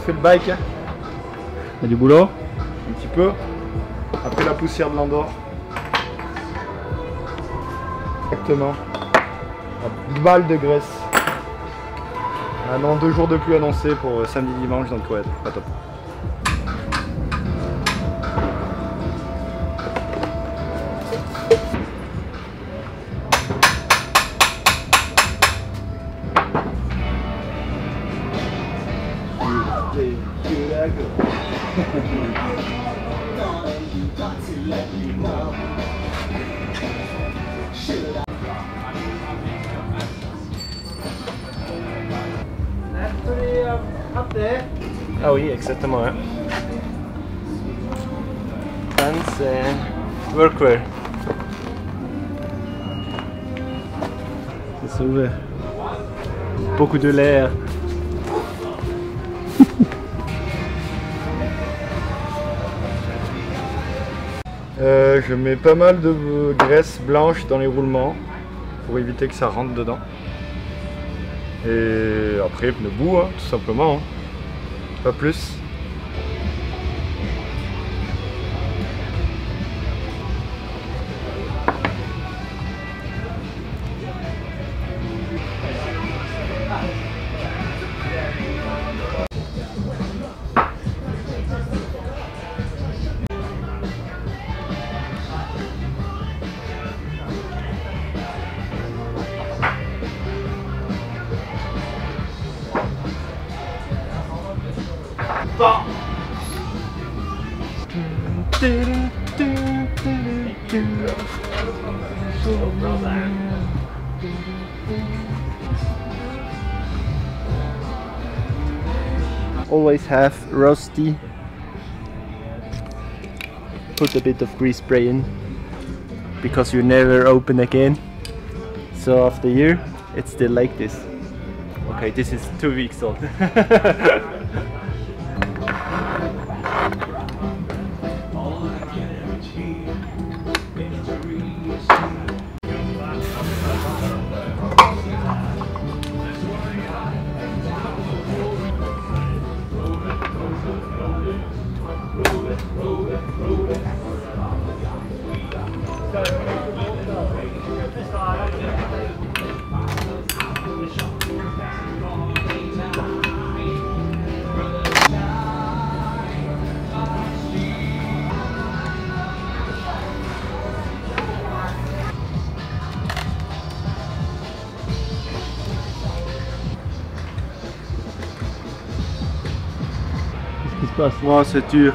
refait le bike. Il y a du boulot? Un petit peu. Après la poussière de l'Andorre. Exactement. La balle de graisse. Ah non, 2 jours de pluie annoncés pour samedi dimanche, donc ouais, pas top. Ah oui, exactement. Hein. Pants and workwear. C'est ouvert. Beaucoup de l'air. Je mets pas mal de graisse blanche dans les roulements pour éviter que ça rentre dedans. Et après pneus boue, hein, tout simplement, hein. Pas plus. Always have rusty. Put a bit of grease spray in because you never open again. So after a year it's still like this. Okay, this is 2 weeks old. Qu'est-ce qui se passe? Oh, c'est dur.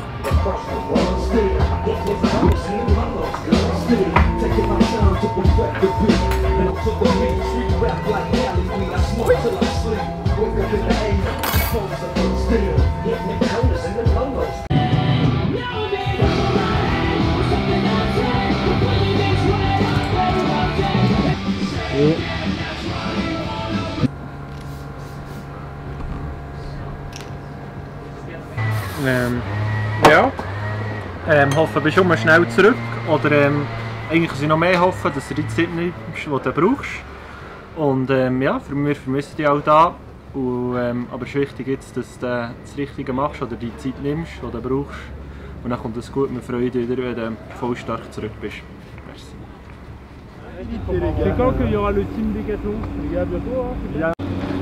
Ja. Hoffen, bist du mal schnell zurück? Oder eigentlich kann ich noch mehr hoffen, dass du die Zeit nimmst, die du brauchst. Und ja, wir vermissen dich auch da. Und, aber es ist wichtig jetzt, dass du das Richtige machst oder die Zeit nimmst, die du brauchst. Und dann kommt es gut, wir freuen uns wieder, wenn du voll stark zurück bist. Merci. C'est quand qu'il y aura le team Decathlon? Les gars, bientôt hein?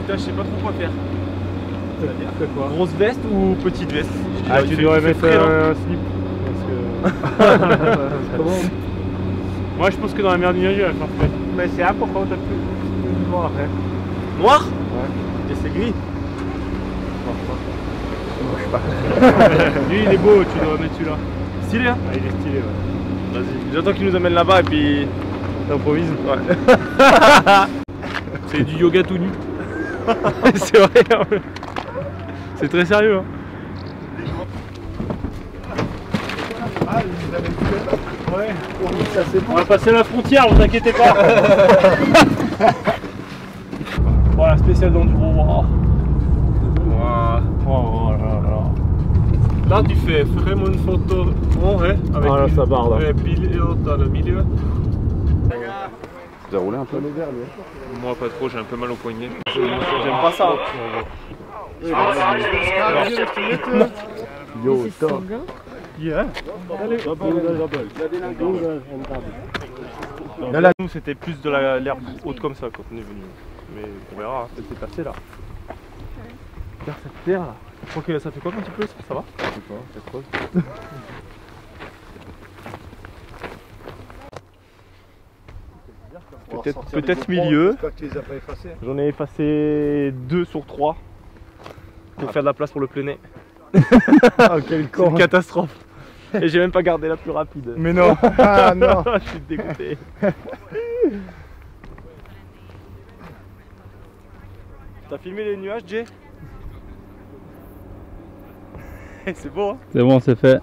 Putain, je sais pas trop quoi faire. C'est quoi? Grosse veste ou petite veste? Ah, tu devrais mettre un slip. Parce que... Moi je pense que dans la mer du Niagara, elle va faire frais. Mais c'est pourquoi t'as plus noir après. Noir? Ouais. Et c'est gris? Je sais pas. Lui il est beau, tu dois mettre celui-là. Stylé hein? Ah, il est stylé, ouais. Vas-y, j'attends qu'il nous amène là-bas et puis... T'improvises? Ouais. C'est du yoga tout nu. C'est vrai hein. C'est très sérieux hein. Ouais, on va passer la frontière, vous inquiétez pas. Voilà, spécial d'enduro. Wow. Oh là là. Là tu fais vraiment une photo avec là, ça barre là. pilote dans le milieu. Tu as roulé un peu? Moi pas trop, j'ai un peu mal au poignet. J'aime pas ça. Yo, top. Nous c'était plus de l'herbe haute comme ça quand on est venu. Mais on verra, hein, peut-être c'est passé là. Regarde cette terre là. Je crois que ça fait quoi quand il pleut ça va? Je sais pas, c'est trop. Peut-être milieu. J'en ai effacé 2 sur 3 pour faire de la place pour le plein. Ah, quel con. C'est une catastrophe. Et j'ai même pas gardé la plus rapide. Mais non. Ah non. Je suis dégoûté. T'as filmé les nuages, Jay? C'est beau, hein? C'est bon, c'est fait.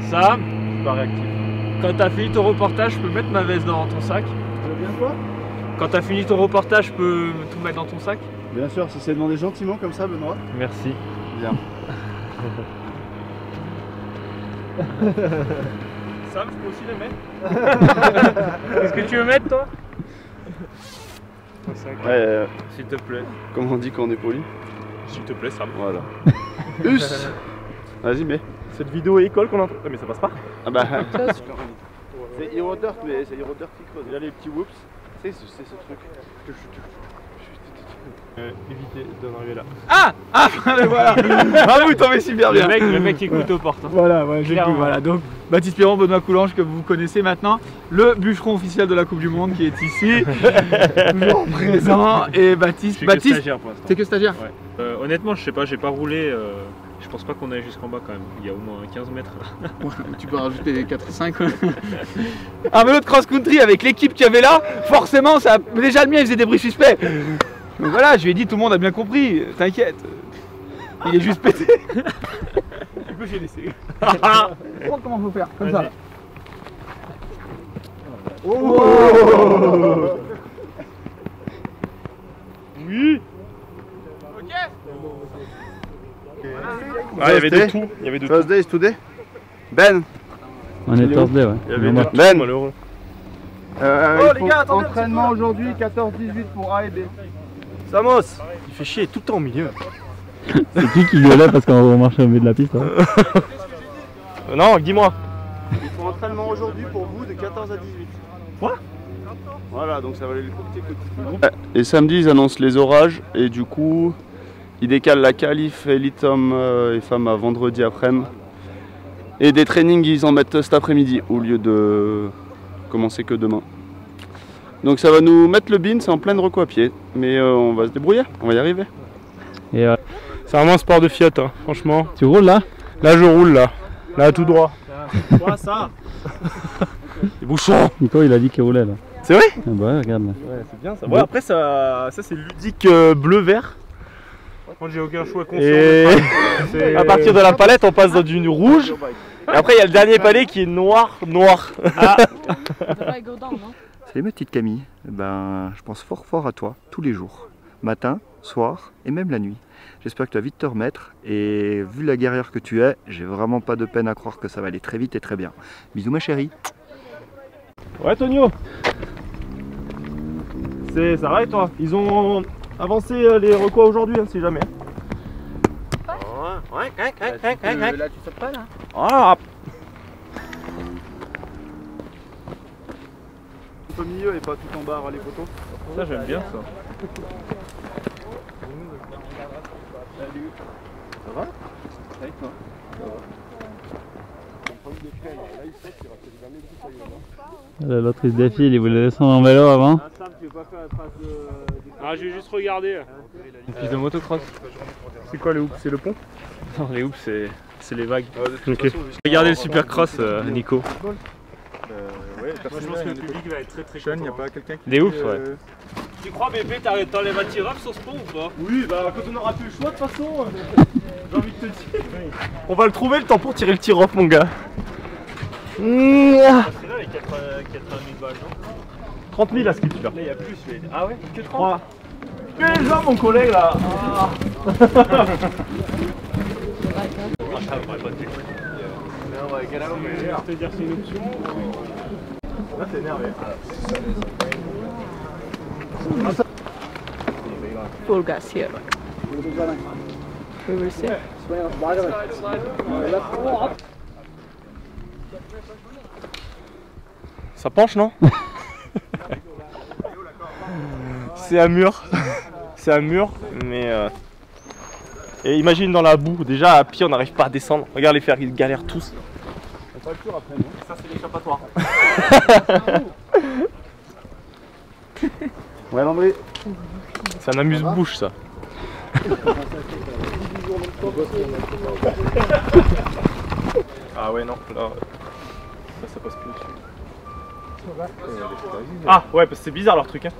Sam, je suis pas réactif. Quand t'as fini ton reportage, je peux mettre ma veste dans ton sac? Bien quoi? Quand t'as fini ton reportage, je peux tout mettre dans ton sac? Bien sûr, si c'est demandé gentiment comme ça, Benoît. Merci. Bien. Sam, je peux aussi les mettre? Qu'est-ce que tu veux mettre, toi? Ouais, s'il te plaît. comme on dit quand on est poli. S'il te plaît, Sam. Voilà. Us. Vas-y, mais. Cette vidéo école qu'on a... Ah, mais ça passe pas? Ah bah. C'est Hero Dirt, mais c'est Hero Dirt qui creuse. Il y a les petits whoops. C'est ce truc. Évitez d'en arriver là. Ah voilà. Ah, vous tombez super bien. Le mec qui écoute aux portes. Hein. Voilà, ouais, j'ai cru, voilà. Donc, Baptiste Perron, Benoît Coulange, que vous connaissez maintenant, le bûcheron officiel de la Coupe du Monde qui est ici, toujours présent. Et Baptiste, Je suis que stagiaire pour l'instant. t'es que stagiaire? Ouais. Honnêtement, je sais pas, j'ai pas roulé. Je pense pas qu'on aille jusqu'en bas quand même. Il y a au moins 15 mètres. Ouais, tu peux rajouter les 4 et 5. Un vélo de cross-country avec l'équipe qu'il y avait là, forcément, ça... déjà le mien il faisait des bruits suspects. Donc voilà, je lui ai dit, tout le monde a bien compris, t'inquiète. Il est juste pété. Tu peux j'ai laissé. Prends comment faut faire, comme ça. Oh. Oui. Ok. Ah, il y avait de tout. Il y avait de tout. Thursday is today. Ben. On est Thursday, ouais. Il y avait de tout, Ben. malheureux. Les gars, entraînement aujourd'hui, 14-18 pour A et B. Samos, il fait chier tout le temps au milieu. C'est qui gueulait parce qu'on marchait au milieu de la piste, hein? Non, dis-moi. Ils font entraînement aujourd'hui pour vous de 14 à 18. Quoi? Voilà, donc ça va aller le groupe. Et samedi, ils annoncent les orages et du coup, ils décalent la qualif élite hommes et femmes à vendredi après-midi. Et des trainings, ils en mettent cet après-midi au lieu de commencer que demain. Donc ça va nous mettre le bin, c'est en pleine reco à pied, mais on va se débrouiller, on va y arriver. Et C'est vraiment un sport de fiotte, hein, franchement. tu roules là? Là, je roule là tout droit. Quoi ça? Les bouchons. Nico il a dit qu'il roulait là. C'est vrai? Ah bah ouais, regarde là. Ouais, c'est bien ça. Ouais, après, ça c'est ludique bleu-vert. Quand j'ai aucun choix conscient. Et à partir de la palette, on passe dans du rouge. Et après, il y a le dernier palais qui est noir. Ah. Salut ma petite Camille, ben, je pense fort à toi, tous les jours, matin, soir et même la nuit. J'espère que tu vas vite te remettre et vu la guerrière que tu es, j'ai vraiment pas de peine à croire que ça va aller très vite et très bien. Bisous ma chérie. Ouais, Tonio. Ça va et toi? Ils ont avancé les recos aujourd'hui, hein, si jamais. Ouais, là tu sautes pas là? Ah. Au milieu et pas tout en bas les poteaux. Ça j'aime bien ça. Salut. Ça va? Avec toi. L'autre il se défile, il voulait descendre en vélo avant. Ah, j'ai juste regardé. Une piste de motocross. C'est quoi les hoops? C'est le pont? Non, les hoops c'est les vagues. Ok. Regardez le supercross, Nico. Ouais, Moi, je pense que le public va être très Sean, content. y a pas quelqu'un qui... Des hoops, ouais. Tu crois, bébé, t'enlèves un tirage sur ce pont ou pas? Oui, bah quand on aura plus le choix de toute façon, j'ai envie de te dire. On va le trouver le temps pour tirer le tir-off, mon gars. C'est là les 80 000 balles, non? 30 000 à ce qu'il tue là. Là, il y a plus. Ah ouais? Que 30? Que les gens, mon collègue là. Ah. Je vais te dire c'est une option. Là t'es énervé. full gas here. We will see. Ça penche, non? C'est un mur. C'est un mur, mais... Et imagine dans la boue, déjà à pied on n'arrive pas à descendre. Regarde les fers, ils galèrent tous. On n'a pas le tour après, non? Ça c'est l'échappatoire. Ouais, Landry. C'est un amuse-bouche ça. Ah ouais, non, là ça passe plus dessus. Ah ouais, parce que c'est bizarre leur truc, hein.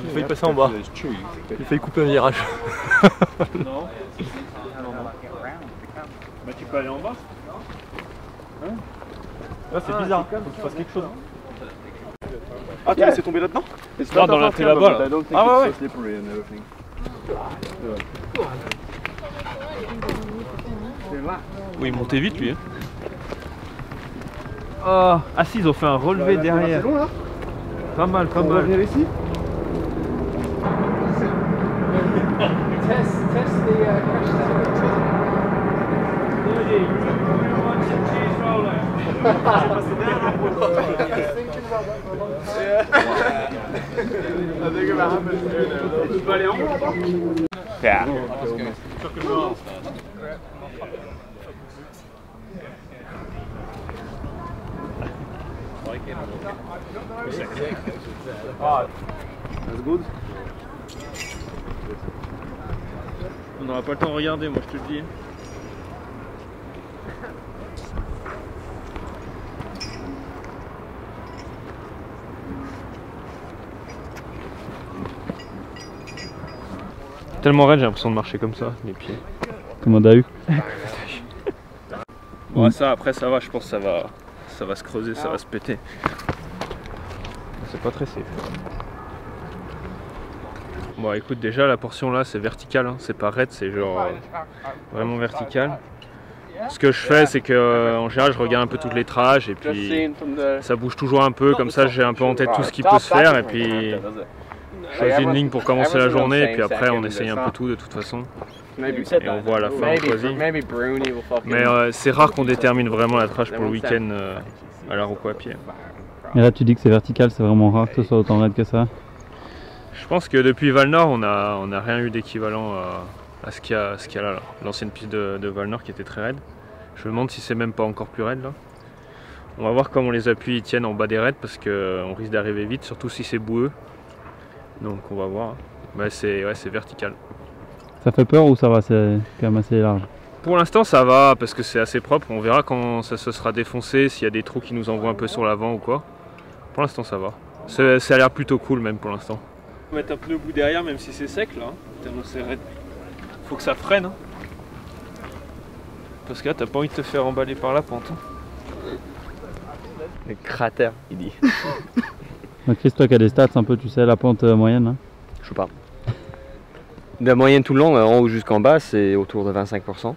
J'ai failli passer en bas. J'ai failli couper un virage. Non. Bah tu peux aller en bas. Hein? Là c'est bizarre, faut que tu fasses quelque chose. Ah tu laissé tomber là-dedans? Non, dans la là-bas là. Ah ouais ouais. Oui, il montait vite lui. Ah si, ils ont fait un relevé derrière. C'est long là? Pas mal, pas mal. On va venir ici? Test the crash test. Tu peux aller en haut là-bas? Yeah. That's good. On n'aura pas le temps de regarder, moi je te le dis. Tellement raide, j'ai l'impression de marcher comme ça, les pieds. Comme un Dahu. Bon, ça après ça va, je pense que ça va se creuser, ça va se péter. C'est pas très safe. Bon écoute, déjà la portion là c'est vertical, hein. C'est pas raide, c'est genre vraiment vertical. Ce que je fais c'est que en général je regarde un peu toutes les trages et puis ça bouge toujours un peu, comme ça j'ai un peu en tête tout ce qui peut se faire et puis je choisis une ligne pour commencer la journée et puis après on essaye un peu tout de toute façon. Et on voit à la fin, on choisit. Mais c'est rare qu'on détermine vraiment la trage pour le week-end à la roue à pied. Et là tu dis que c'est vertical, c'est vraiment rare que ce soit autant raide que ça? Je pense que depuis Val-Nord, on a rien eu d'équivalent à ce qu'il y a là. L'ancienne piste de Val-Nord qui était très raide. Je me demande si c'est même pas encore plus raide là. On va voir comment les appuis tiennent en bas des raids parce qu'on risque d'arriver vite, surtout si c'est boueux. Donc on va voir. Mais c'est vertical. Ça fait peur ou ça va, c'est quand même assez large? Pour l'instant ça va parce que c'est assez propre. On verra quand ça se sera défoncé, s'il y a des trous qui nous envoient un peu sur l'avant ou quoi. Pour l'instant ça va. Ça a l'air plutôt cool même pour l'instant. On va mettre un pneu bout derrière même si c'est sec là. Tellement c'est raide. Faut que ça freine. Hein. Parce que là t'as pas envie de te faire emballer par la pente. Hein. Le cratère, il dit. Donc Chris, toi qui as des stats un peu, tu sais, la pente moyenne hein? Je sais pas. La moyenne tout le long, en haut jusqu'en bas, c'est autour de 25%,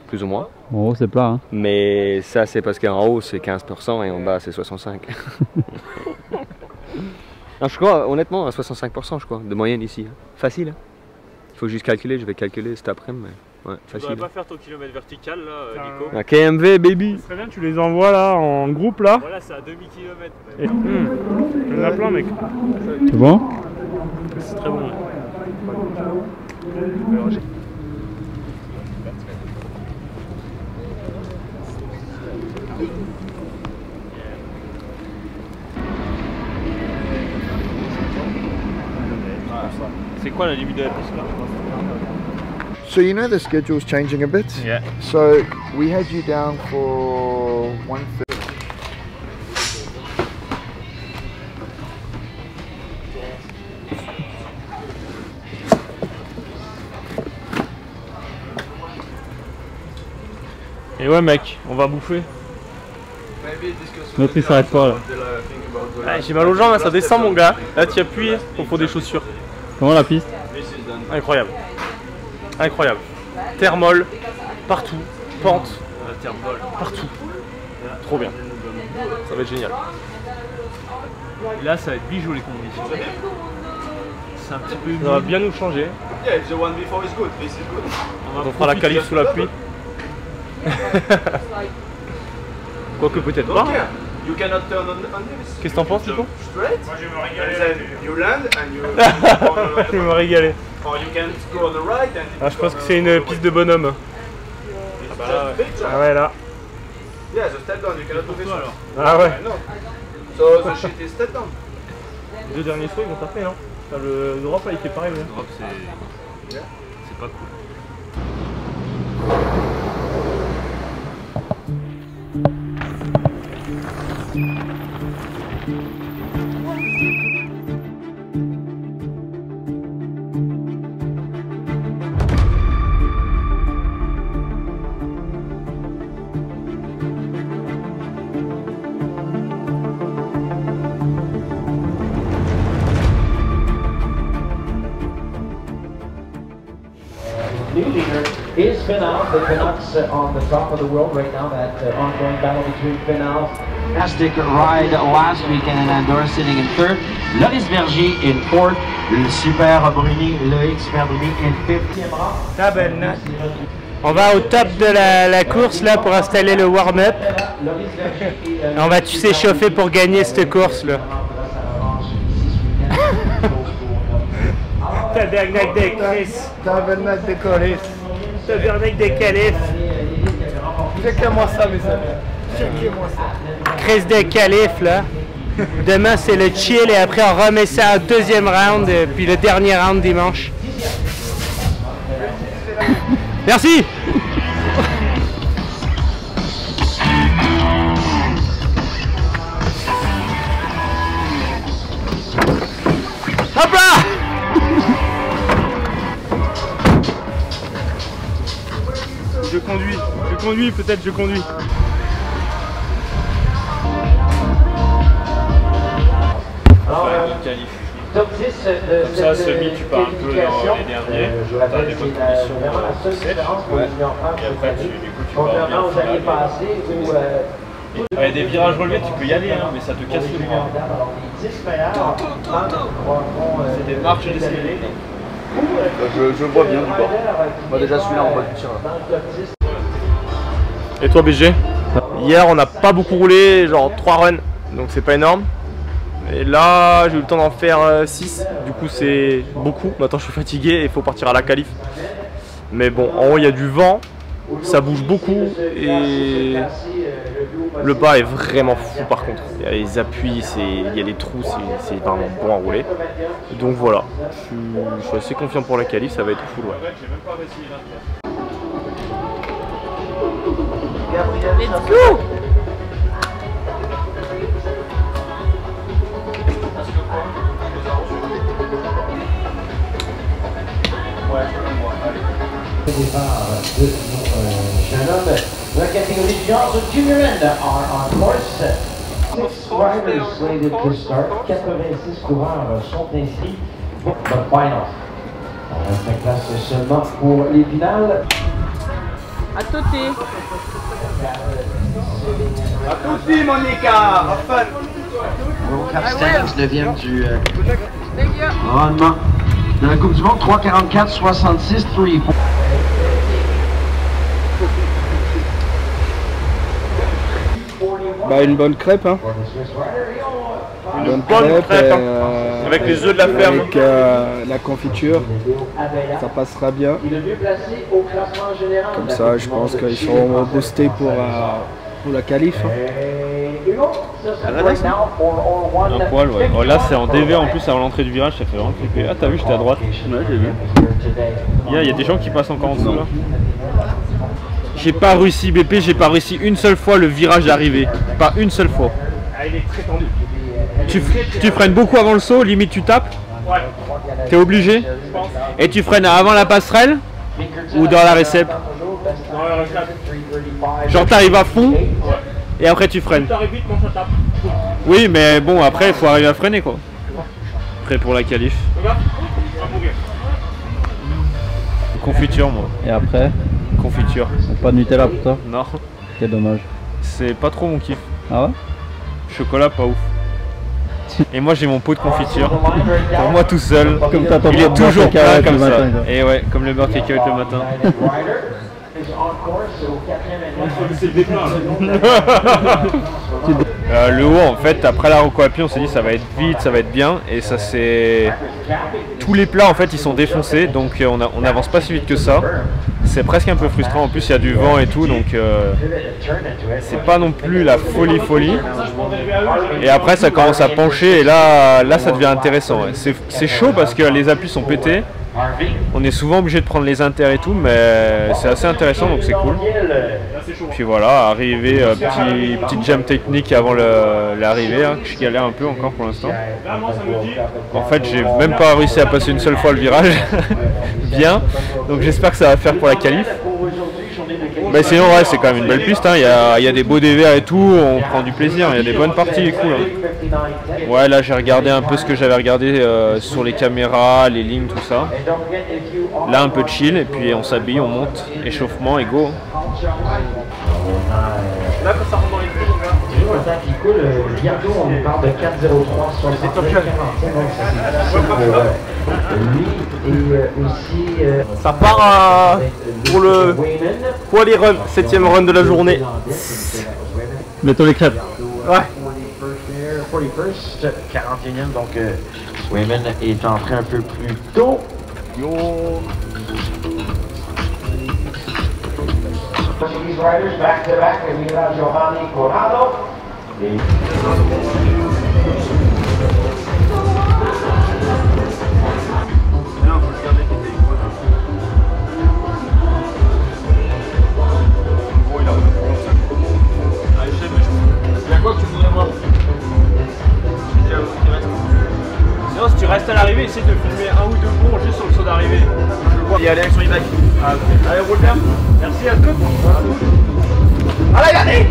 plus ou moins. En haut c'est plat hein? Mais ça c'est parce qu'en haut c'est 15% et en bas c'est 65%. Non, je crois, honnêtement, à 65% je crois, de moyenne ici. Facile. Hein. Il faut juste calculer, je vais calculer cet après-midi. Ouais, facile. Tu vas pas faire ton kilomètre vertical là, Nico? Un KMV, baby. Très bien, tu les envoies là en groupe là. Voilà, c'est à demi-kilomètre. Il y en a plein, mec. C'est bon? C'est très bon. Ouais. C'est quoi la limite de la piste là? So you know the schedule's changing a bit? Yeah. So we had you down for 1:30. Et ouais mec, on va bouffer. Notre il s'arrête pas là. Ouais, j'ai mal aux jambes, là, ça descend mon gars. Là tu appuies, il faut des chaussures. Comment la piste? Incroyable. Incroyable. Terre molle, partout. Pente, partout. Trop bien. Ça va être génial. Et là ça va être bijou les conditions. c'est un petit peu humide. Ça va bien nous changer. On fera la qualif sous la pluie. Quoique peut-être pas. Qu'est-ce que t'en penses, Nico? Moi je vais me régaler. You land and you... Je vais me régaler. Ah, je pense que c'est une piste de bonhomme. Ah bah là, ouais. Ah ouais, là. Ah ouais. Les deux derniers sauts ils vont taper, non? Enfin, le drop là il fait pareil. Le drop c'est pas cool. New leader is Final. The Canucks on the top of the world right now. That ongoing battle between Finals. Fantastic ride last weekend in Andorra, sitting in third. Loris Berger in fourth. Le Super Bruni, Loïc Super Bruni in 5e rang. On va au top de la course là pour installer le warm-up. On va s'échauffer pour gagner cette course là. Tabernacle de Chris. Tabernacle de Chris. Tabernacle de Calif. Checkez-moi ça, mes amis. Checkez-moi ça. Chris de Calif là. Demain c'est le chill et après on remet ça au deuxième round puis le dernier round dimanche. Merci. Hop là. Je conduis, peut-être je conduis. Top 10 comme ça, semi, tu pars un peu dans les derniers. Tu as des bonnes conditions sèches. Et après, tu vas bien au final. Il y a des virages relevés, tu peux y aller, hein, mais ça te casse le bras. C'est des marches d'escalier. Je vois bien du bord. Moi déjà celui-là on va le tirer. Et toi BG? Hier on n'a pas beaucoup roulé, genre 3 runs, donc c'est pas énorme. Et là j'ai eu le temps d'en faire 6, du coup c'est beaucoup. Maintenant je suis fatigué et il faut partir à la qualif. Mais bon, en haut il y a du vent, ça bouge beaucoup et le bas est vraiment fou par contre. Il y a les appuis, il y a des trous, c'est vraiment bon à rouler. Donc voilà, je suis assez confiant pour la qualif, ça va être cool. Ouais. Let's go! Départ de nos jeunes hommes de la catégorie junior junior end are on course. 6 riders slated to start. 86 coureurs sont inscrits pour the final. On reste en place seulement pour les finales. À tutti! A tutti Monica! Enfin! Castellax, 9e du rendement de la Coupe du Monde. 3:44.66, 3 points. Bah une bonne crêpe hein. Une bonne crêpe hein. Avec les œufs de la ferme. Avec la confiture, ça passera bien. Comme ça je pense qu'ils seront boostés pour la qualif. Un poil ouais. Oh, là c'est en DV en plus avant l'entrée du virage, ça fait vraiment flipper. Ah t'as vu, j'étais à droite. Ouais j'ai vu. Il y a des gens qui passent encore en dessous là. J'ai pas réussi BP, j'ai pas réussi une seule fois le virage d'arrivée. Pas une seule fois. Il est très tendu. Tu freines beaucoup avant le saut, limite tu tapes. T'es obligé. Et tu freines avant la passerelle ou dans la récep. Genre t'arrives à fond et après tu freines. Oui mais bon après il faut arriver à freiner quoi. Prêt pour la qualif. Confiture moi. Et après? Confiture. Pas de Nutella pour toi? Non. Quel dommage. C'est pas trop mon kiff. Ah ouais? Chocolat pas ouf. Et moi j'ai mon pot de confiture pour moi tout seul. Comme t'as ton Il est toujours plein comme ça. matin, Et ouais, comme le beurre cacahuète le matin. Le haut en fait après la reco à pied on s'est dit ça va être vite, ça va être bien et ça c'est... Tous les plats en fait ils sont défoncés donc on n'avance pas si vite que ça. C'est presque un peu frustrant, en plus il y a du vent et tout donc c'est pas non plus la folie. Et après ça commence à pencher et là ça devient intéressant. Ouais. C'est chaud parce que les appuis sont pétés. On est souvent obligé de prendre les inters et tout, mais c'est assez intéressant donc c'est cool. Puis voilà, arrivé, petite jam technique avant l'arrivée, hein, que je galère un peu encore pour l'instant. En fait, j'ai même pas réussi à passer une seule fois le virage. Bien, donc j'espère que ça va faire pour la qualif. Mais sinon, ouais, c'est quand même une belle piste, hein. Il y a des beaux dévers et tout, on prend du plaisir, il y a des bonnes parties, cool. Hein. Ouais, là j'ai regardé un peu ce que j'avais regardé sur les caméras, les lignes, tout ça. Là un peu de chill, et puis on s'habille, on monte, échauffement et go. Là, quand ça rentre dans les prix, Le temps qui coule, bientôt on parle de 4,03 sur les 45, lui et aussi... Ça part pour les runs, 7ème run de la journée. Mettons les crêpes. Ouais. 41st, 41ème, donc Wayman est entré un peu plus tôt. These riders back to back, and we have Giovanni Corrado. Sinon, si tu restes à l'arrivée, essaie de filmer un ou deux ponts juste sur le saut d'arrivée. Je vois y aller avec son e-bike. Allez, roule bien. Merci à tous. Allez, allez.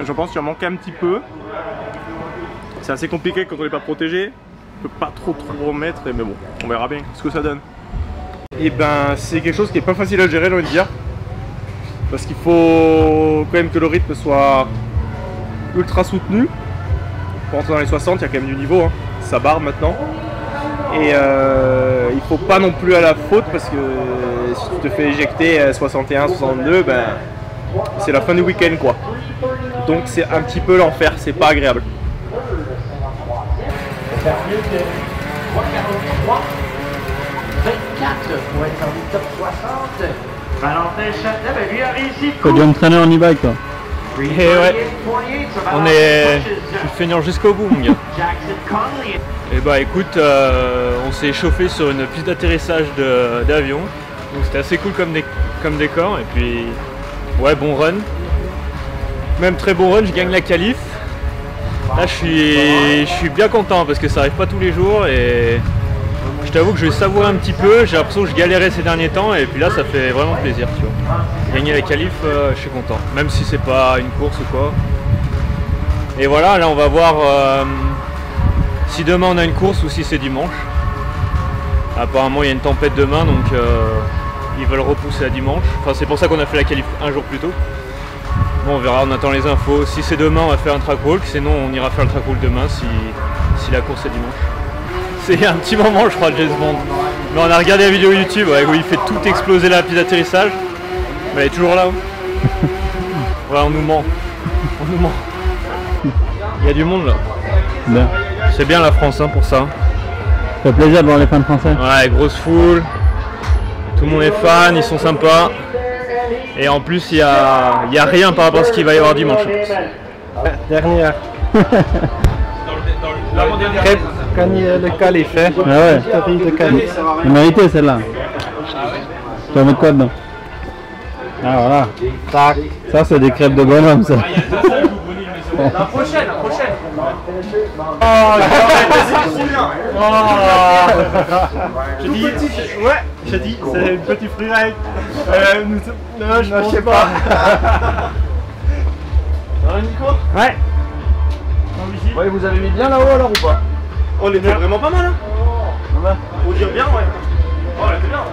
Je pense qu'il en manque un petit peu. C'est assez compliqué quand on n'est pas protégé. On peut pas trop remettre, mais bon, on verra bien ce que ça donne. Et ben c'est quelque chose qui est pas facile à gérer, j'ai envie de dire. Parce qu'il faut quand même que le rythme soit ultra soutenu. Pour rentrer dans les 60, il y a quand même du niveau, hein. Ça barre maintenant. Et il faut pas non plus à la faute parce que si tu te fais éjecter à 61, 62, ben c'est la fin du week-end quoi. Donc c'est un petit peu l'enfer, c'est pas agréable. T'as dû entraîner en e-bike toi. Et ouais, je suis feignant jusqu'au bout mon gars. Et bah écoute, on s'est échauffé sur une piste d'atterrissage d'avion. Donc c'était assez cool comme décor et puis ouais, bon run. Même très bon run, je gagne la qualif. Là je suis bien content parce que ça arrive pas tous les jours et je t'avoue que je vais savourer un petit peu. J'ai l'impression que je galérais ces derniers temps et puis là ça fait vraiment plaisir, tu vois. Gagner la qualif, je suis content, même si c'est pas une course ou quoi. Et voilà, là on va voir si demain on a une course ou si c'est dimanche. Apparemment il y a une tempête demain donc ils veulent repousser à dimanche. Enfin c'est pour ça qu'on a fait la qualif un jour plus tôt. Bon on verra, on attend les infos. Si c'est demain on va faire un track walk, sinon on ira faire le track walk demain si la course est dimanche. C'est un petit moment je crois de James Bond. Mais on a regardé la vidéo YouTube où il fait tout exploser la piste d'atterrissage. Mais elle est toujours là. Ouais on nous ment. On nous ment. Il y a du monde là. Bien. C'est bien la France hein, pour ça. Ça fait plaisir de voir les fans français. Ouais, grosse foule. Tout le monde est fan, ils sont sympas. Et en plus, il y a rien par rapport à ce qu'il va y avoir dimanche. Dernière. Quand le cal est fait. Ah ouais. C'est mérité celle-là. Tu vas mettre quoi dedans? Ah voilà. Tac. Ça c'est des crêpes de bonhomme ça. La prochaine. J'ai dit, c'est une petite freeride. Non, je sais pas. Nico? Ouais. Ouais, vous avez mis bien là-haut alors ou pas? On était vraiment pas mal, hein? Faut dire bien, ouais. Oh, elle était bien.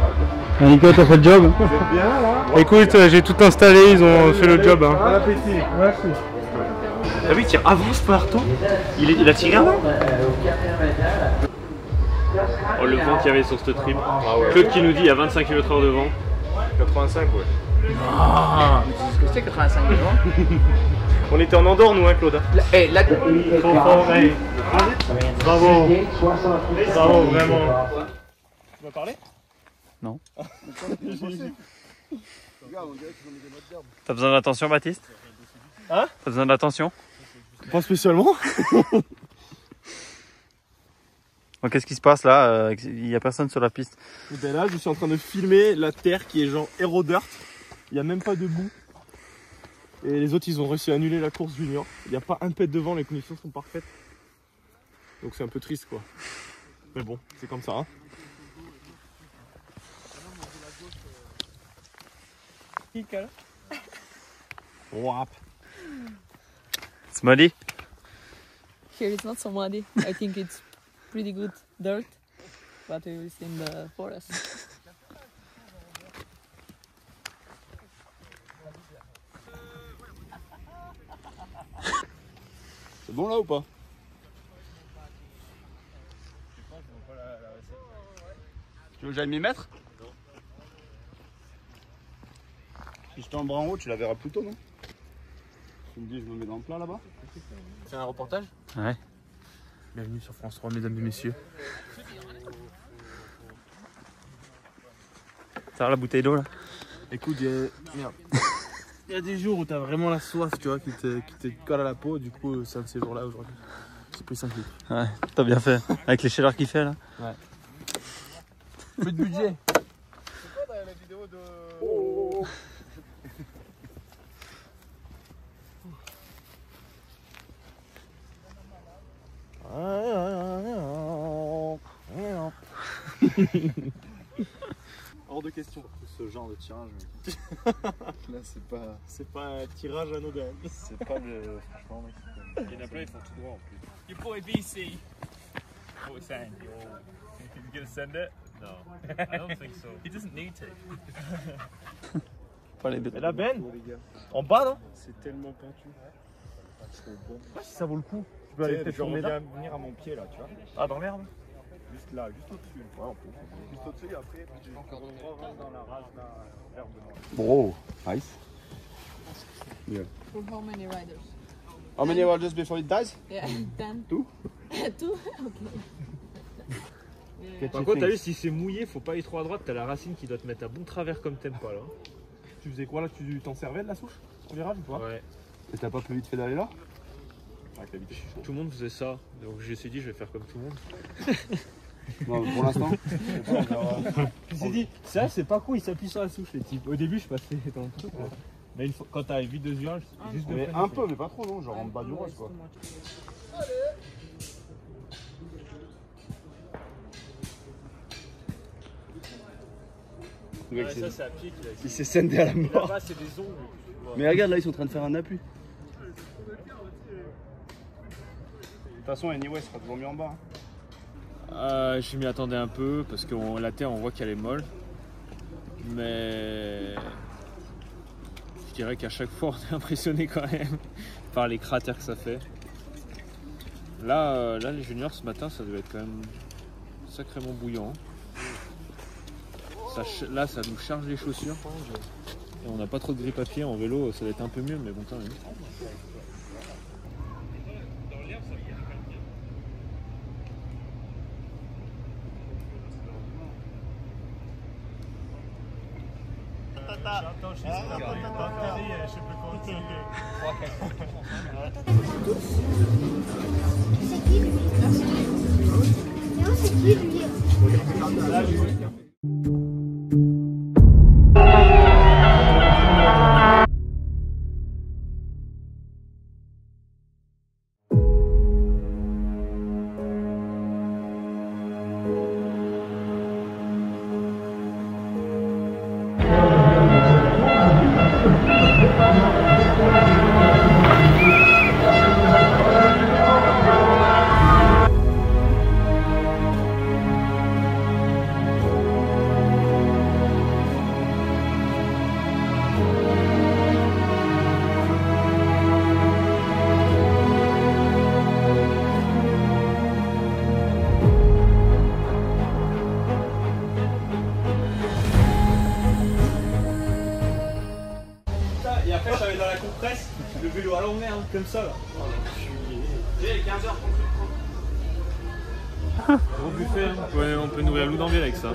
Nico, t'as fait le job? Bien là. Écoute, j'ai tout installé, ils ont fait le job. Hein. Bon appétit. Merci. T'as vu, il tire avant ce partout. Il a tiré avant. Oh, le vent qu'il y avait sur cette trip. Ah ouais. Claude qui nous dit il y a 25 km/h de vent. 85, ouais. Ah, c'est ce que c'est 85 devant. On était en Andorre, nous, hein, Claude. Bravo. Bravo, vraiment. Tu m'as parlé? Non. T'as besoin d'attention, Baptiste? Hein? T'as besoin d'attention? Pas spécialement. Bon, qu'est-ce qui se passe là? Il n'y a personne sur la piste. Ben là, je suis en train de filmer la terre qui est genre Aero-Dirt. Il n'y a même pas de boue. Et les autres, ils ont réussi à annuler la course junior. Il n'y a pas un pet devant, les conditions sont parfaites. Donc c'est un peu triste quoi. Mais bon, c'est comme ça. Hein. Wap. It's muddy? Here it's not so muddy. I think it's pretty good dirt, but it's in the forest. C'est bon là ou pas? Tu veux que j'aille m'y mettre? Si je t'embrasse en haut, tu la verras plus tôt, non? Tu me dis, je me mets dans le plat là-bas? C'est un reportage? Ouais. Bienvenue sur France 3, mesdames et messieurs. Ça va la bouteille d'eau là? Écoute, il y a des jours où t'as vraiment la soif, tu vois, qui te colle à la peau. Du coup, c'est un de ces jours-là aujourd'hui. C'est plus 5 litres. Ouais, t'as bien fait. Avec les chaleurs qu'il fait là. Ouais. Plus de budget. C'est quoi derrière la vidéo de... Oh. Hors de question. Ce genre de tirage. Là, c'est pas un tirage anodin. C'est pas le. Franchement, mec. Il y en a plein, ils font tout droit en plus. Your boy BC. What was saying? He's gonna send it? No, I don't think so. He doesn't need to. Et la benne en bas, non? C'est tellement pentu. Je sais pas si ça vaut le coup. Tu peux aller peut-être tourner là. Venir à mon pied là, tu vois. Ah, dans l'herbe? Juste là, juste au-dessus. Ouais, on peut. Juste au-dessus et après, tu rentres dans la rage d'herbe de Bro, nice. Yeah. For how many riders? How many hours just before it dies? Yeah, 10. Two? 2? Okay. Par contre, t'as vu, si c'est mouillé, faut pas aller trop à droite. T'as la racine qui doit te mettre à bon travers comme t'aimes pas là. Tu faisais quoi là? Tu t'en servais de la souche au virage ou pas? Ouais. Et t'as pas plus vite fait d'aller là? Tout le monde faisait ça, donc je me suis dit je vais faire comme tout le monde. Non, pour l'instant. Je me suis dit, ça c'est pas cool, ils s'appuient sur la souche les types. Au début je passais dans le truc. Mais une fois, quand t'as vu deux virages, juste de un peu, mais pas trop, non, genre en bas du rose quoi. Le mec, ouais, ça c'est à pied qu'il a. Il s'est scindé à la mort. Là-bas c'est des ongles. Mais regarde là, ils sont en train de faire un appui. De toute façon, anyway, sera toujours mis en bas. Hein. Je m'y attendais un peu parce que la terre on voit qu'elle est molle. Mais je dirais qu'à chaque fois on est impressionné quand même par les cratères que ça fait. Là les juniors ce matin ça devait être quand même sacrément bouillant. Là ça nous charge les chaussures. Et on n'a pas trop de grippe à pied en vélo, ça va être un peu mieux mais bon temps. Hein. J'entends chez ce qu'on a pas je peux continuer. C'est qui lui? Non, c'est qui lui? Et après, j'avais dans la compresse le vélo à l'envers, comme ça là. Il est 15h. Gros buffet, hein. On peut nourrir loup d'envie avec ça. On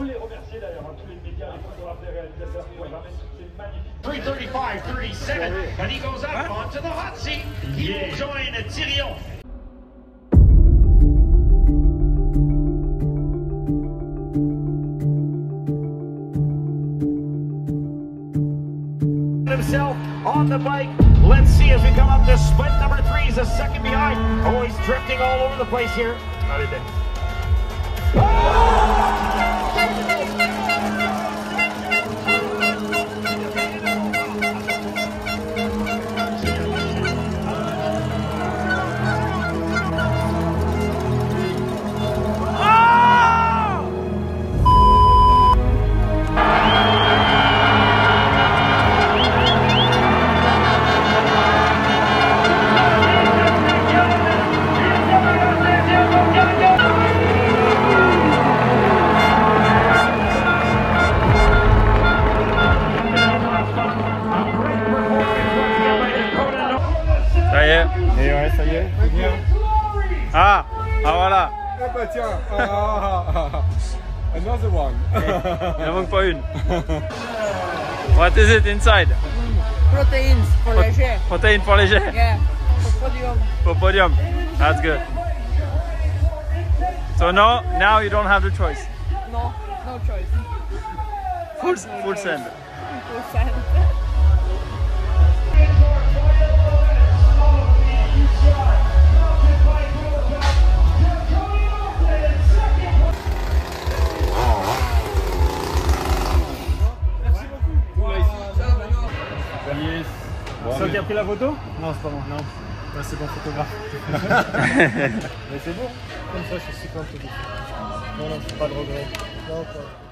peut les remercier d'ailleurs, tous les médias, les photographes, les réalisateurs qui ont ramené toutes ces magnifiques. 3:35:37, and he goes up onto the hot seat. He will join Thirion. Himself on the bike. Let's see as we come up to split number 3. He's a second behind. Oh, he's drifting all over the place here. Allez, Ben. Ça y est. Et ouais, ça y est. Ah, voilà. Eh ben tiens, another one. Il n'en manque pas une. What is it inside? Proteins for léger. Protein for léger? Yeah, for podium. For podium. That's good. So now you don't have the choice. No, no choice. Full send. Full send. Yes. C'est toi qui as pris la photo? Non, c'est pas moi. Non. Bah, c'est bon photographe. Mais c'est bon. Comme ça, je suis content. Non, non, c'est pas de regret. Non, pas.